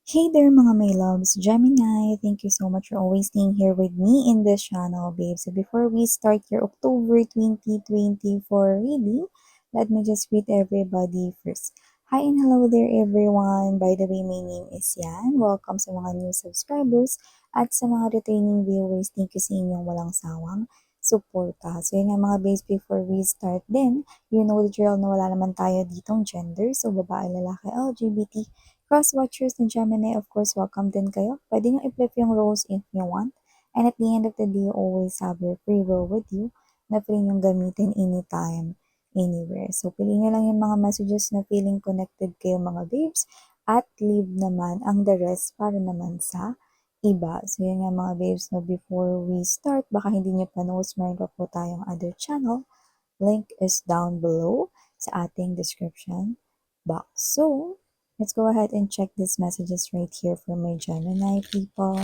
Hey there mga my loves, Gemini, thank you so much for always staying here with me in this channel, babe. So before we start your October 2024 reading, let me just greet everybody first. Hi and hello there everyone. By the way, my name is Yan. Welcome sa mga new subscribers at sa mga returning viewers. Thank you sa inyong walang sawang suporta. So yun nga mga babes, before we start din, you know the drill na wala naman tayo ditong gender. So babae, lalaki, LGBT, cross-watchers ng Gemini, of course, welcome din kayo. Pwede nyo i-flip yung roles if you want. And at the end of the day, you always have your free will with you na free nyong gamitin anytime, anywhere. So, piliin nyo lang yung mga messages na feeling connected kayo mga babes at leave naman ang the rest para naman sa iba. So, yun nga mga babes, no, before we start, baka hindi nyo pa knows, meron pa po tayong other channel. Link is down below sa ating description box. So, let's go ahead and check these messages right here for my Gemini people.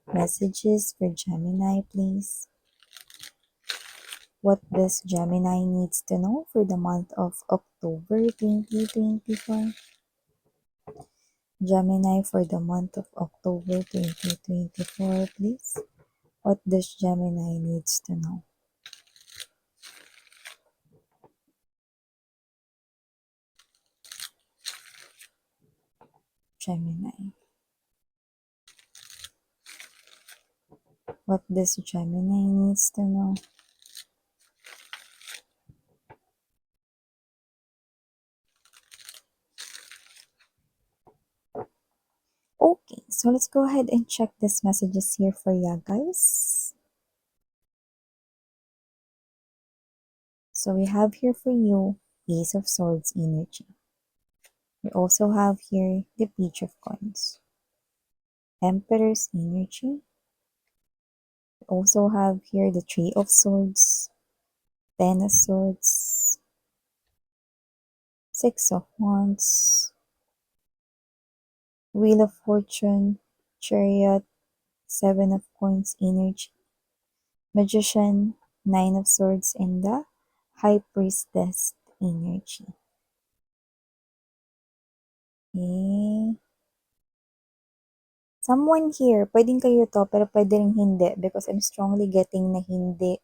Messages for Gemini, please. What this Gemini needs to know for the month of October 2024. Gemini for the month of October 2024, please. What this Gemini needs to know. Gemini. What this Gemini needs to know. Okay, so let's go ahead and check these messages here for you guys. So we have here for you Ace of Swords energy. We also have here the Page of Coins, Emperor's energy. We also have here the Three of Swords, Ten of Swords, Six of Wands, Wheel of Fortune, Chariot, Seven of Coins energy, Magician, Nine of Swords, and the High Priestess energy. Okay. Someone here, pwedeng kayo to, pero pwede rin hindi because I'm strongly getting na hindi,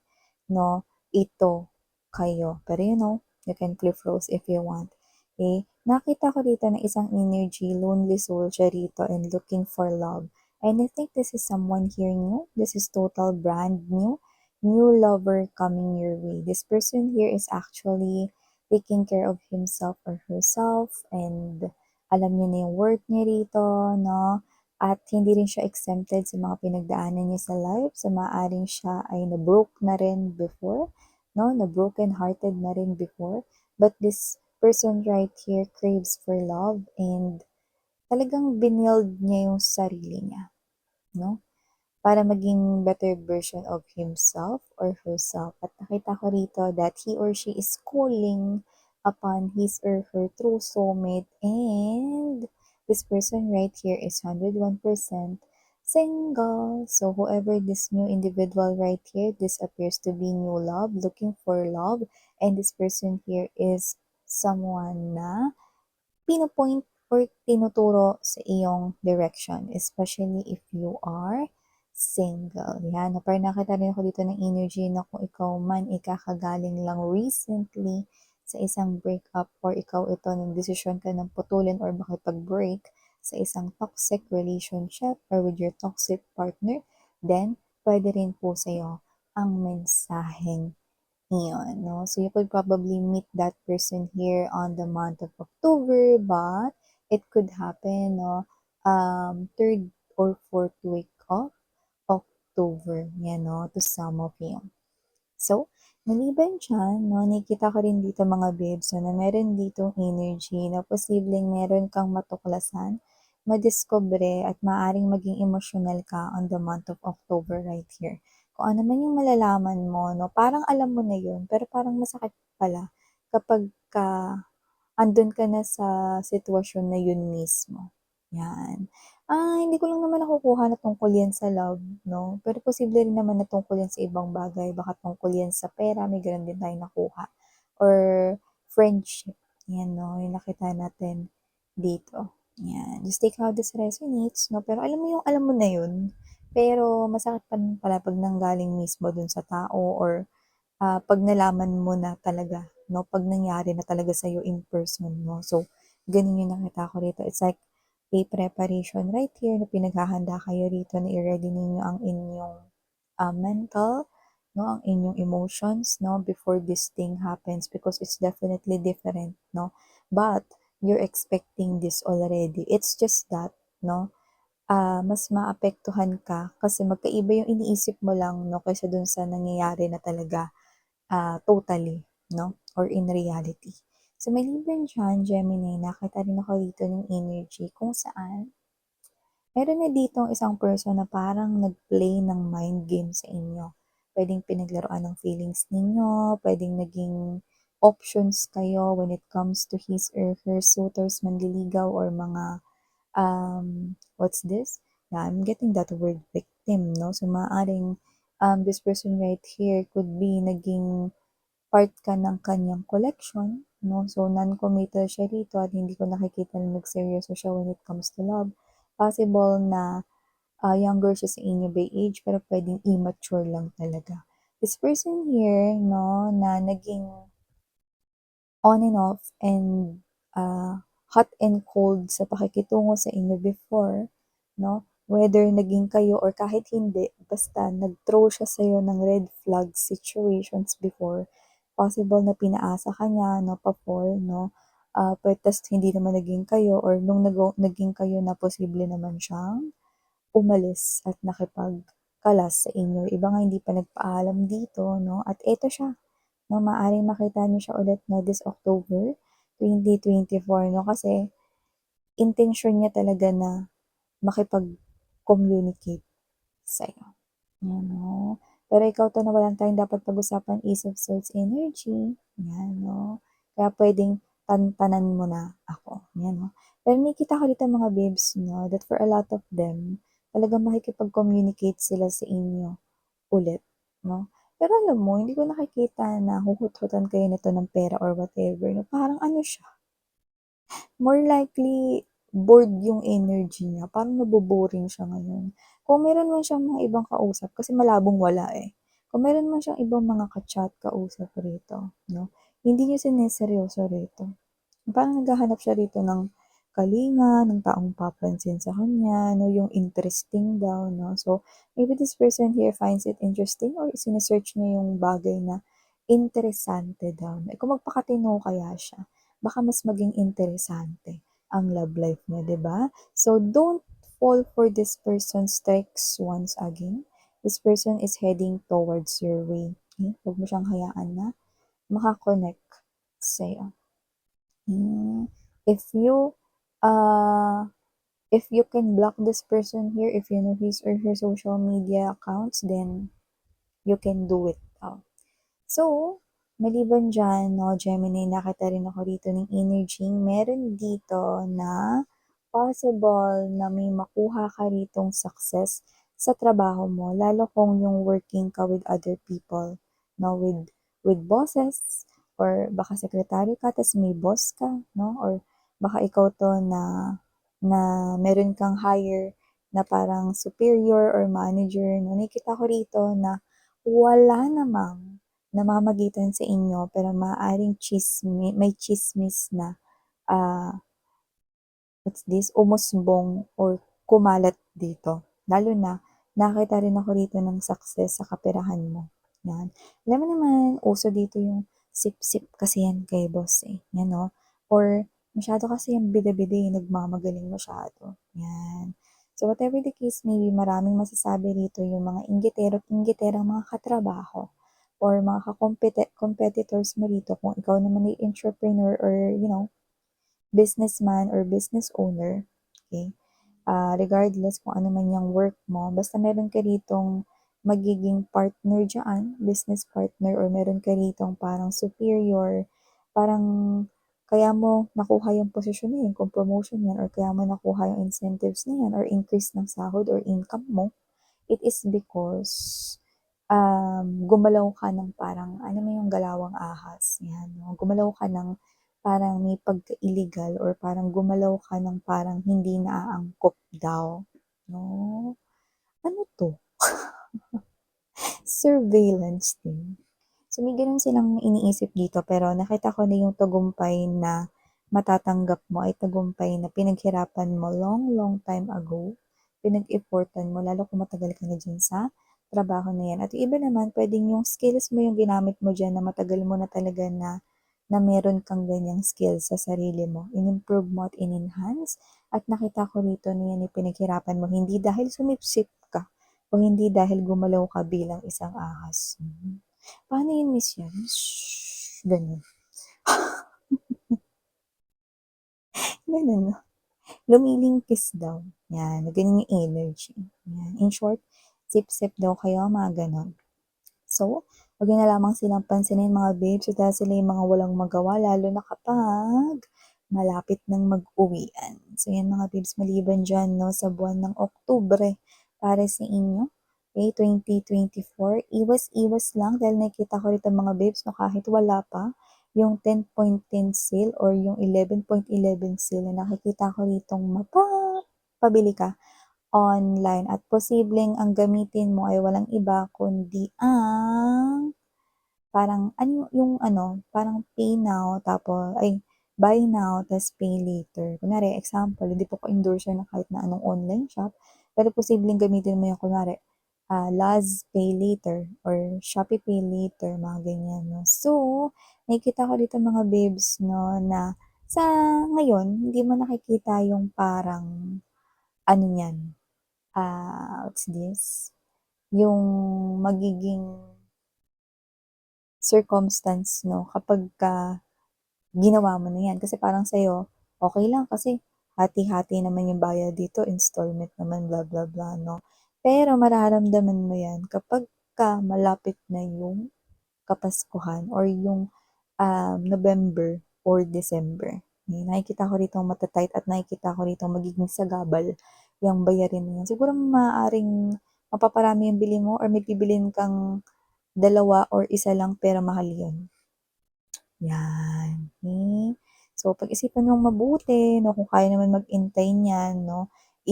no, ito kayo. Pero you know, you can flip roles if you want. Okay? Nakita ko dito na isang energy, lonely soul siya rito and looking for love. And I think this is someone here new. This is total brand new lover coming your way. This person here is actually taking care of himself or herself and alam niya na yung worth niya rito, no? At hindi rin siya exempted sa mga pinagdaanan niya sa life. So, maaaring siya ay na-broke na rin before, no? Na-broken hearted na rin before. But this person right here craves for love and talagang binild niya yung sarili niya, no? Para maging better version of himself or herself. At nakita ko rito that he or she is calling upon his or her true soulmate, and this person right here is 101% single. So whoever this new individual right here, this appears to be new love, looking for love, and this person here is someone na pinopoint or tinuturo sa iyong direction, especially if you are single. Yan, no, parang nakita rin ako dito ng energy na kung ikaw man ikakagaling lang recently sa isang breakup or ikaw ito ng desisyon ka ng putulin or makipag-break sa isang toxic relationship or with your toxic partner, then pwede rin po sa'yo ang mensaheng iyon, no? So you could probably meet that person here on the month of October, but it could happen, no? Third or fourth week of October, yan, no? To some of you. So, maliban dyan, no, nakikita ko rin dito mga babes, so, na meron ditong energy na posibleng meron kang matuklasan, madiscover at maaring maging emotional ka on the month of October right here. Kung ano man yung malalaman mo, no, parang alam mo na yun, pero parang masakit pala kapag andun ka na sa sitwasyon na yun mismo. Yan. Hindi ko lang naman nakukuha na tungkol yan sa love, no? Pero posible rin naman na tungkol yan sa ibang bagay. Baka tungkol yan sa pera, may ganun din tayo nakuha. Or friendship. Yan, no? Yung nakita natin dito. Yan, just take how this resonates, 'no, pero alam mo na yun, pero masakit pa rin pala 'pag nanggaling mismo dun sa tao or 'pag nalaman mo na talaga, 'no, 'pag nangyari na talaga sa'yo in person, 'no. So, gano'n yung nakita ko rito. It's like a preparation right here na pinaghahanda kayo rito na i-ready ninyo ang inyong, mental, 'no, ang inyong emotions, 'no, before this thing happens because it's definitely different, 'no. But you're expecting this already. It's just that, 'no, mas maapektuhan ka kasi magkaiba yung iniisip mo lang, 'no, kaysa dun sa nangyayari na talaga totally, 'no, or in reality. So, maliban diyan, Gemini, nakita rin ako dito ng energy kung saan meron na ditong isang person na parang nag-play ng mind game sa inyo. Puwedeng pinaglaruan ng feelings ninyo, puwedeng naging options kayo when it comes to his or her suitors, manliligaw or mga, what's this? Yeah, I'm getting that word victim, 'no? So, maaaring, this person right here could be naging part ka ng kanyang collection, 'no. So, non-committal siya rito at hindi ko nakikita na nagseryoso siya when it comes to love. Possible na, younger siya sa inyo by age pero puwedeng immature lang talaga. This person here, 'no, na naging on and off and, hot and cold sa pakikitungo sa inyo before, 'no, whether naging kayo or kahit hindi, basta nag-throw siya sa'yo ng red flag situations before. Possible na pinaasa ka niya, 'no, pa-fall, 'no, ta's hindi naman naging kayo or nung naging kayo na posible naman siyang umalis at nakipagkalas sa inyo. Iba nga hindi pa nagpaalam dito, 'no, at eto siya. 'No, maaaring makita niyo siya ulit 'no, this October 2024 'no, kasi intensyon niya talaga na makipag-communicate sa'yo, 'yan 'no. Pero ikaw 'to nawalan tayong dapat pag-usapan, Ace of Swords energy, 'yan 'no. Kaya puwedeng tantanan mo na ako, 'yan 'no. Pero nakikita ko dito mga babes 'no, that for a lot of them, talagang makikipag-communicate sila sa inyo ulit 'no. Pero alam mo hindi ko nakikita na huhut-hutan kayo nito ng pera or whatever 'no, parang ano siya, more likely bored yung energy niya, parang nabo-boring siya ngayon. Kung meron man siyang mga ibang kausap kasi malabong wala, eh. Kung meron man siyang ibang mga ka-chat, kausap rito 'no, hindi niya sinerseryoso rito. Parang naghahanap siya rito ng kalinga, ng taong papansin sa kanya 'no, yung interesting daw 'no. So, maybe this person here finds it interesting or sine-search niya yung bagay na interesante daw. Eh, kung magpakatino kaya siya, baka mas maging interesante ang love life niya, 'di ba? So, don't fall for this person's tricks once again. This person is heading towards your way, okey? Huwag mo siyang hayaan na maka-connect sa'yo. Hmm, if you, uh, if you can block this person here, if you know his or her social media accounts, then you can do it. So, maliban diyan 'no, Gemini, nakita rin ako rito ng energy, meron dito na possible na may makuha ka ritong success sa trabaho mo, lalo kung yung working ka with other people 'no, with bosses or baka sekretary ka ta's may boss ka 'no, or baka ikaw 'to na na meron kang higher na parang superior or manager 'no. Nakikita ko rito na wala namang namamagitan sa inyo pero maaaring may tsismis na, ah, what's this, umusbong or kumalat dito. Lalo na nakakita rin ako rito ng success sa kaperahan mo, 'yan. Alam mo naman uso dito yung sip-sip kasi yan kay boss, eh, 'yan 'no, or masyado kasi yang bida-bida, eh, nagmamagaling masyado, 'yan. So, whatever the case may be, maraming masasabi rito yung mga inggitero at inggiterang mga katrabaho or mga competitors mo rito kung ikaw naman ay entrepreneur or businessman or business owner, okay? Regardless kung ano man yung work mo, basta meron ka ritong magiging partner diyan, business partner or meron ka ritong parang superior, parang kaya mo nakuha yung posisyon na yun, kung promotion yan or kaya mo nakuha yung incentives na yan or increase ng sahod or income mo, it is because, gumalaw ka ng parang, ano mo yung galawang ahas, yan, 'no? Gumalaw ka ng parang may pagka-illegal or parang gumalaw ka ng parang hindi naaangkop daw, 'no? Ano 'to? Surveillance din. So, may gano'n silang iniisip dito pero nakita ko na yung tagumpay na matatanggap mo ay tagumpay na pinaghirapan mo long, long time ago. Pinag-effortan mo lalo kung matagal ka na diyan sa trabaho na 'yan. At yung iba naman puwedeng yung skills mo yung ginamit mo diyan na matagal mo na talaga na meron kang ganyang skills sa sarili mo. In-improve mo at in-enhance at nakita ko rito na 'yan ay pinaghirapan mo hindi dahil sumipsip ka o hindi dahil gumalaw ka bilang isang ahas. Paano yun miss yan? Shh, gano'n. Gano'n 'no, lumilingkis daw, 'yan, ganyan yung energy, 'yan. In short, sip-sip daw kayo, mga gano'n. So, wag niyo na lamang silang pansinin mga babes dahil sila yung mga walang magawa lalo na kapag malapit ng mag-uwian. So, yan mga babes, maliban diyan 'no, sa buwan ng Oktubre para sa inyo, okay, 2024, iwas-iwas lang dahil nakikita ko rito mga babes 'no, kahit wala pa yung 10.10 sale or yung 11.11 sale na nakikita ko ritong mapapabili ka online at posibleng ang gamitin mo ay walang iba kundi ang parang ano yung ano, parang pay now buy now ta's pay later. Kunwari example, hindi po ko endorser na kahit na anong online shop, pero posibleng gamitin mo yung kunwari, Laz Pay Later or Shopee Pay Later, mga ganyan 'no. So, nakikita ko dito mga babes 'no, na sa ngayon hindi mo nakikita yung parang ano niyan, what's this, yung magiging circumstance 'no, kapagka ginawa mo na 'yan. Kasi parang sa'yo, okey lang kasi hati-hati naman yung bayad dito, installment naman bla bla bla 'no. Pero mararamdaman mo 'yan kapagka malapit na yung Kapaskuhan or yung, November or December. Nakikita ko rito mata-tight at nakikita ko rito magiging sagabal yang bayarin na 'yan. Siguro maaaring mapaparami yung bili mo or may bibilhin kang dalawa or isa lang pero mahal 'yun. 'Yan, So, pag-isipan mong mabuti 'no, kung kaya naman mag-intay niyan 'no,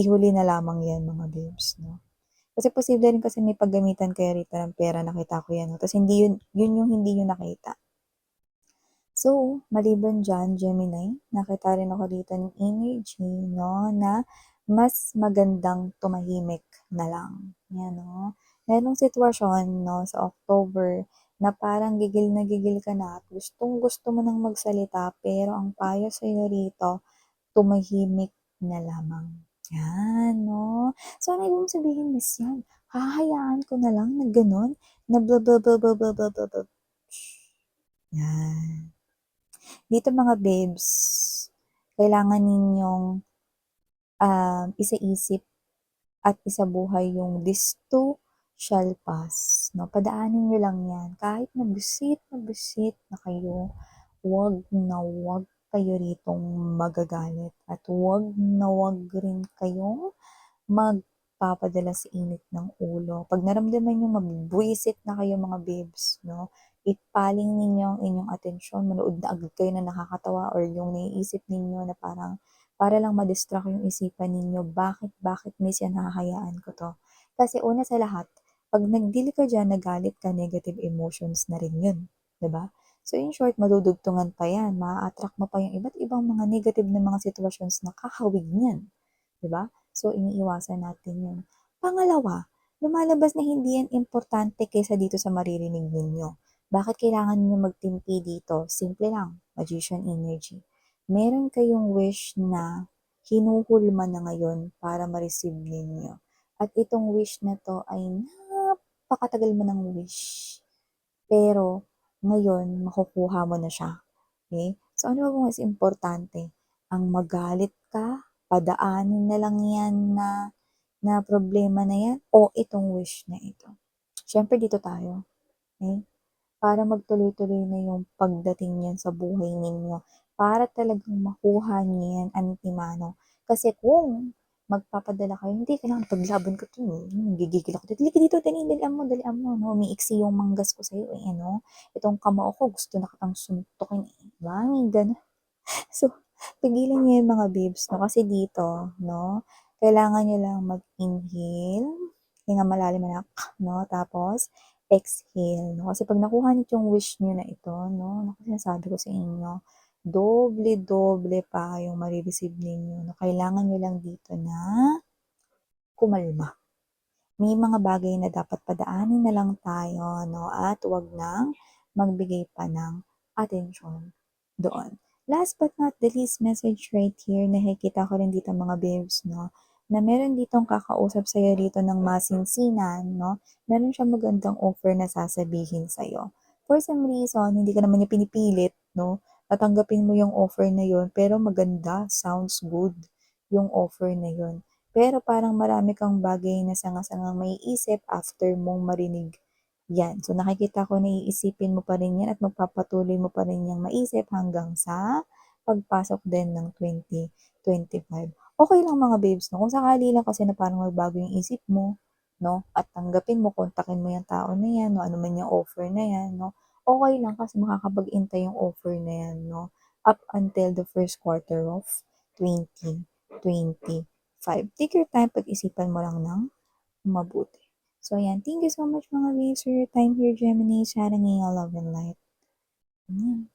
ihuli na lamang 'yan mga babes 'no. Kasi posible rin kasi may paggamitan kayo rito ng pera, nakita ko 'yan 'no, ta's hindi 'yun yung hindi niyo nakita. So, maliban diyan, Gemini, nakita rin ako dito ng energy 'no, na mas magandang tumahimik na lang, 'yan 'no. Merong sitwasyon 'no, sa October na parang gigil na gigil ka na at gustong-gusto mo ng magsalita pero ang payo sa'yo rito, tumahimik na lamang. 'Yan 'no. So, ano ibig mong sabihin miss 'yan? Hahayaan ko na lang na gano'n, na bla bla bla bla bla bla bla bla. 'Yan. Dito mga babes, kailangan ninyong, isaisip at isabuhay yung this too shall pass 'no, padaanin niyo lang 'yan. Kahit na buwisit na kayo, 'wag na 'wag kayo ritong magagalit at 'wag rin kayong magpapadala sa init ng ulo. 'Pag naramdaman niyong mabubwisit na kayo mga babes 'no, ipaling ninyo ang inyong atensyon, manood na agad kayo ng nakakatawa or yung naiisip ninyo na parang para lang ma-distract yung isipan ninyo, bakit miss yan hahayaan ko 'to. Kasi una sa lahat, 'pag nag-deal ka diyan, nagalit ka, negative emotions na rin yun, 'di ba? So in short, madudugtungan pa yan, maa-attract mo pa yung iba't ibang mga negative na mga situations na kahawig niyan, 'di ba? So, iniiwasan natin 'yun. Pangalawa, lumalabas na hindi yan importante kaysa dito sa maririnig ninyo. Bakit kailangan niyo magtimpi dito? Simple lang, magician energy. Meron kayong wish na hinuhulma na ngayon para ma-receive ninyo. At itong wish na 'to ay napakatagal mo ng wish. Pero ngayon makukuha mo na siya, okey? So, ano ba mas importante, ang magalit ka, padaanin na lang 'yan na na problema na 'yan o itong wish na ito? Siyempre dito tayo, okey? Para magtuloy-tuloy na yung pagdating niyan sa buhay ninyo, para talagang makuha niyo yan antimano. Kasi kung magpapadala kayo, hindi kailangan paglaban ko 'to, nagigigil ako dito, "Halika dito, dalian mo 'no, umiiksi yung manggas ko sa'yo, eh, ano, itong kamao ko gusto na kitang suntukin, eh." 'Di ba, may gano'n. So, pigilan niyo yung mga babes 'no, kasi dito 'no, kailangan niyo lang mag-inhale, hinga malalim na 'no, tapos exhale 'no. Kasi 'pag nakuha niyo yung wish niyo na ito 'no, naku sinasabi ko sa inyo, doble-doble pa yung mare-receive ninyo 'no. Kailangan niyo lang dito na kumalma. May mga bagay na dapat padaanin na lang tayo 'no, at huwag ng magbigay pa ng atensyon doon. Last but not the least, message right here, nakikita ko rin dito mga babes 'no, na meron ditong kakausap sa'yo dito ng masinsinan 'no, meron siyang magandang offer na sasabihin sa'yo. For some reason, hindi ka naman niya pinipilit 'no, tatanggapin mo yung offer na yun, pero maganda, sounds good yung offer na yun. Pero parang marami kang bagay na sanga-sangang maiisip after mong marinig yan. So nakikita ko na iisipin mo pa rin yan at magpapatuloy mo pa rin yang maisip hanggang sa pagpasok din ng 2025. Okay lang mga babes 'no, kung sakali lang kasi na parang magbago yung isip mo 'no, at tanggapin mo, kontakin mo yung tao na yan 'no, ano man yung offer na yan 'no, okay lang kasi makakapag-intay yung offer na yan 'no, up until the first quarter of 2025. Take your time, pag-isipan mo lang ng mabuti. So ayan, thank you so much mga babes for your time here, Gemini. Sharing your love and light. Ayan.